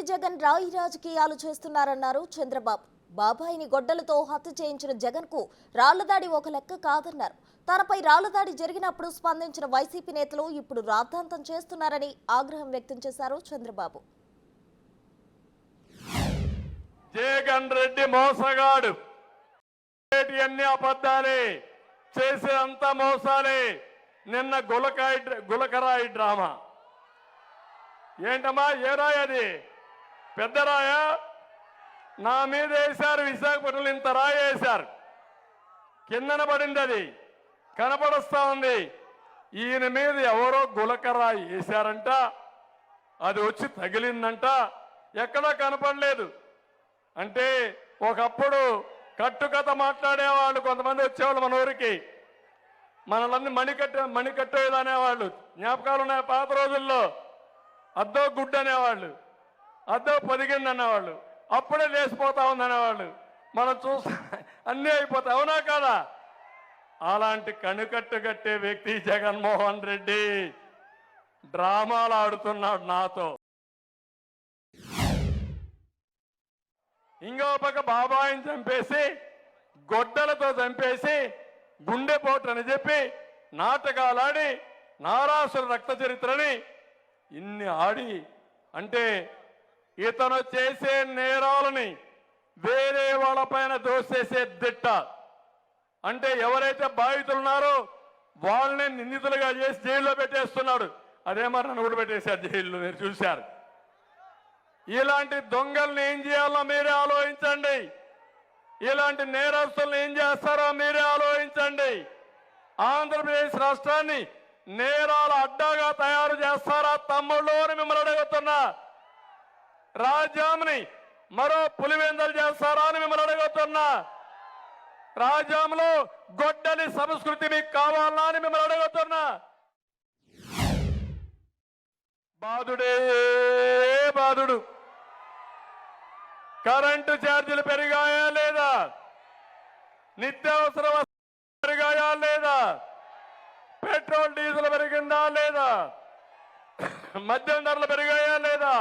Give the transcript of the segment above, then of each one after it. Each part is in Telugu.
జగన్ రాయి రాజకీయాలు చేస్తున్నారన్నారు చంద్రబాబు. బాబాయిని గొడ్డలతో హత్య చేయించిన జగన్ కు రాళ్లదాడి ఒక లెక్క కాదన్నారు. తనపై రాళ్లదాడి జరిగినప్పుడు స్పందించిన వైసీపీ నేతలు ఇప్పుడు రాద్ధాంతం చేస్తున్నారని ఆగ్రహం వ్యక్తం చేశారు చంద్రబాబు. జగన్ రెడ్డి మోసగాడు, అన్ని అబద్ధాలే, చేసేంత మోసాలే. నిన్న గులకరాయి డ్రామా ఏంటమ్మా? ఏ రాయి అది? పెద్ద రాయా? నా మీద వేశారు, విశాఖపట్నంలో ఇంత రాయి వేశారు, కిందన పడింది, అది కనపడొస్తా ఉంది. ఈయన మీద ఎవరో గులకరాయి వేశారంట, అది వచ్చి తగిలిందంట, ఎక్కడా కనపడలేదు. అంటే ఒకప్పుడు కట్టుకథ మాట్లాడేవాళ్ళు కొంతమంది వచ్చేవాళ్ళు మన ఊరికి, మనల్ని మణికట్టేది అనేవాళ్ళు. జ్ఞాపకాలు ఉన్నాయి పాత రోజుల్లో. అద్దో గుడ్డు అనేవాళ్ళు, అద్దో పొదిగింది అనేవాళ్ళు, అప్పుడే లేచిపోతా ఉందనేవాళ్ళు. మనం చూస్తా అన్నీ అయిపోతాయి, అవునా కాదా? అలాంటి కనుకట్టు కట్టే వ్యక్తి జగన్మోహన్ రెడ్డి డ్రామాలు ఆడుతున్నాడు నాతో. ఇంకో పక్క బాబాయిని చంపేసి, గొడ్డలతో చంపేసి, గుండెపోటు అని చెప్పి నాటకాలాడి నారాసుర రక్త చరిత్రని ఇన్ని ఆడి, అంటే ఇతను చేసే నేరాలని వేరే వాళ్ళపైన దోసేసే దిట్ట. అంటే ఎవరైతే బాధితులున్నారో వాళ్ళని నిందితులుగా చేసి జైల్లో పెట్టేస్తున్నాడు. అదే మరి నన్ను కూడా పెట్టేశారు జైల్లో, మీరు చూశారు. ఇలాంటి దొంగల్ని ఏం చేయాలో మీరే ఆలోచించండి. ఇలాంటి నేరస్తులను ఏం చేస్తారో మీరే ఆలోచించండి. ఆంధ్రప్రదేశ్ రాష్ట్రాన్ని నేరాల అడ్డాగా తయారు చేస్తారా తమ్ముళ్ళు అని మిమ్మల్ని అడుగుతున్నా. రాజ్యాంని మరో పులివెందలు చేస్తారా అని మిమ్మల్ని అడుగుతున్నా. రాజ్యాంలో గొడ్డలి సంస్కృతి మీకు కావాలా అని మిమ్మల్ని అడుగుతున్నా. బాధుడే బాధుడు. కరెంటు ఛార్జీలు పెరిగాయా లేదా? నిత్యావసర వస్తువులు పెరిగాయా లేదా? పెట్రోల్ డీజిల్ పెరిగిందా లేదా? మద్యం ధరలు పెరిగాయా లేదా?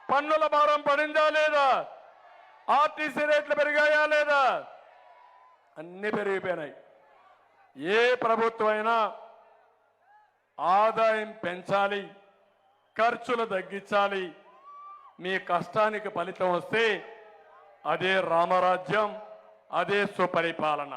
పన్నుల భారం పడిందా లేదా? ఆర్టీసీ రేట్లు పెరిగాయా లేదా? అన్ని పెరిగిపోయినాయి. ఏ ప్రభుత్వం అయినా ఆదాయం పెంచాలి, ఖర్చులు తగ్గించాలి. మీ కష్టానికి ఫలితం వస్తే అదే రామరాజ్యం, అదే సుపరిపాలన.